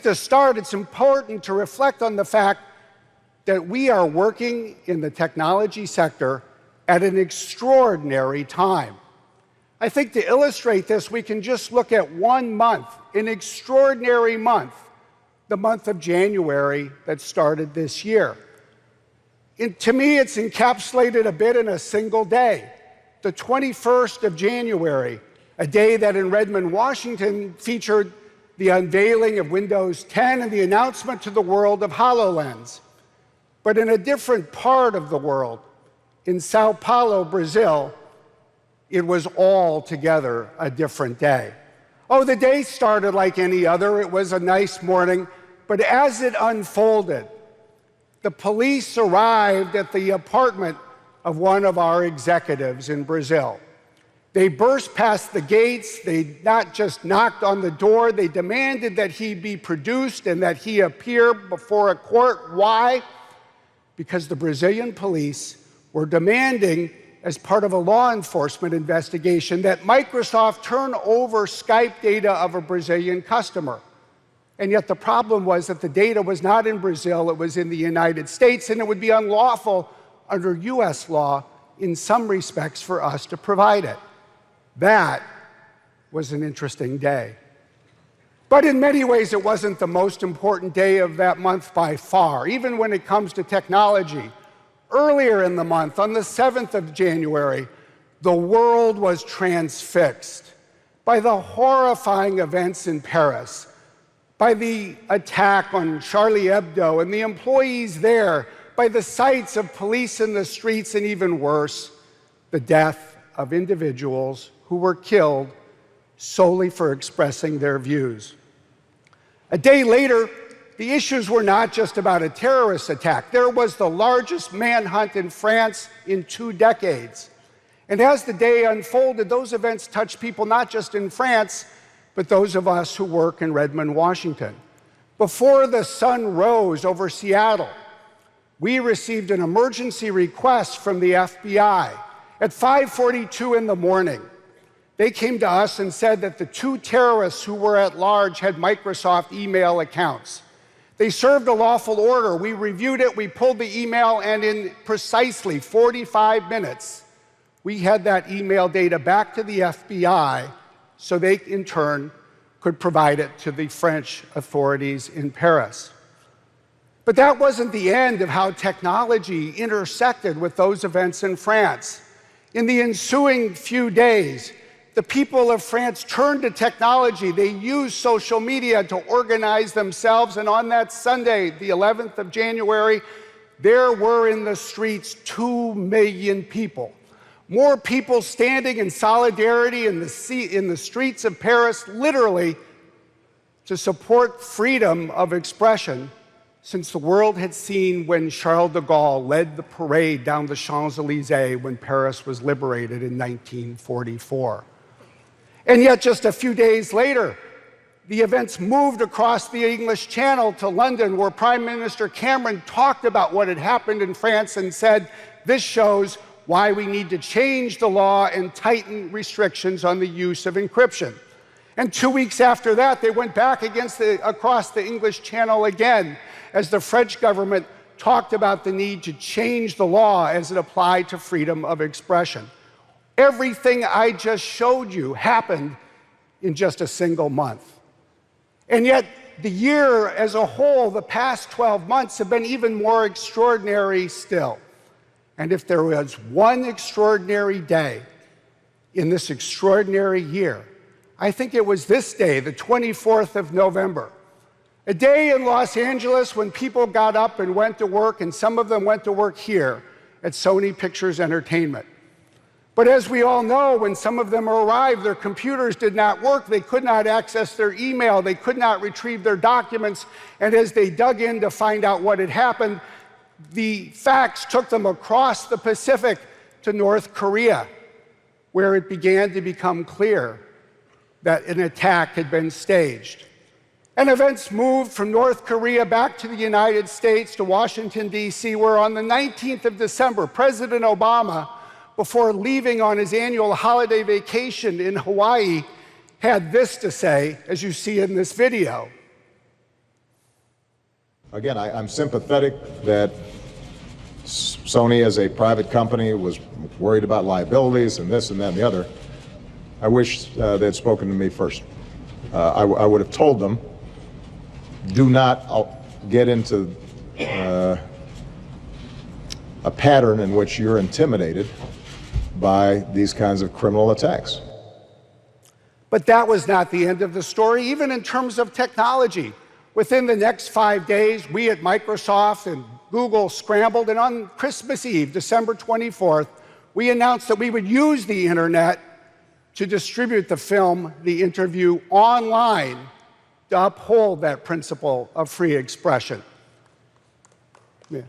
To start, it's important to reflect on the fact that we are working in the technology sector at an extraordinary time. I think to illustrate this, we can just look at 1 month, an extraordinary month, the month of January that started this year. To me, it's encapsulated a bit in a single day, the 21st of January, a day that in Redmond, Washington featured the unveiling of Windows 10 and the announcement to the world of HoloLens. But in a different part of the world, in Sao Paulo, Brazil, it was altogether a different day. Oh, the day started like any other. It was a nice morning. But as it unfolded, the police arrived at the apartment of one of our executives in Brazil. They burst past the gates. They not just knocked on the door, they demanded that he be produced and that he appear before a court. Why? Because the Brazilian police were demanding, as part of a law enforcement investigation, that Microsoft turn over Skype data of a Brazilian customer. And yet the problem was that the data was not in Brazil, it was in the United States, and it would be unlawful under US law in some respects for us to provide it. That was an interesting day. But in many ways, it wasn't the most important day of that month by far, even when it comes to technology. Earlier in the month, on the 7th of January, the world was transfixed by the horrifying events in Paris, by the attack on Charlie Hebdo and the employees there, by the sights of police in the streets, and even worse, the death of individuals who were killed solely for expressing their views. A day later, the issues were not just about a terrorist attack. There was the largest manhunt in France in 2 decades. And as the day unfolded, those events touched people not just in France, but those of us who work in Redmond, Washington. Before the sun rose over Seattle, we received an emergency request from the FBI. At 5:42 in the morning, they came to us and said that the 2 terrorists who were at large had Microsoft email accounts. They served a lawful order. We reviewed it, we pulled the email, and in precisely 45 minutes, we had that email data back to the FBI so they, in turn, could provide it to the French authorities in Paris. But that wasn't the end of how technology intersected with those events in France. In the ensuing few days, the people of France turned to technology. They used social media to organize themselves, and on that Sunday, the 11th of January, there were in the streets 2 million people. More people standing in solidarity in the streets of Paris, literally, to support freedom of expression, since the world had seen when Charles de Gaulle led the parade down the Champs-Élysées when Paris was liberated in 1944. And yet, just a few days later, the events moved across the English Channel to London, where Prime Minister Cameron talked about what had happened in France and said, this shows why we need to change the law and tighten restrictions on the use of encryption. And 2 weeks after that, they went back across the English Channel again, as the French government talked about the need to change the law as it applied to freedom of expression. Everything I just showed you happened in just a single month. And yet, the year as a whole, the past 12 months, have been even more extraordinary still. And if there was one extraordinary day in this extraordinary year, I think it was this day, the 24th of November. A day in Los Angeles when people got up and went to work, and some of them went to work here at Sony Pictures Entertainment. But as we all know, when some of them arrived, their computers did not work, they could not access their email, they could not retrieve their documents, and as they dug in to find out what had happened, the facts took them across the Pacific to North Korea, where it began to become clear that an attack had been staged. And events moved from North Korea back to the United States, to Washington, D.C., where on the 19th of December, President Obama, before leaving on his annual holiday vacation in Hawaii, had this to say, as you see in this video. Again, I'm sympathetic that Sony, as a private company, was worried about liabilities and this and that and the other. I wish they had spoken to me first. I would have told them, do not get into a pattern in which you're intimidated by these kinds of criminal attacks. But that was not the end of the story, even in terms of technology. Within the next 5 days, we at Microsoft and Google scrambled, and on Christmas Eve, December 24th, we announced that we would use the internet to distribute the film, The Interview, online to uphold that principle of free expression. Yeah.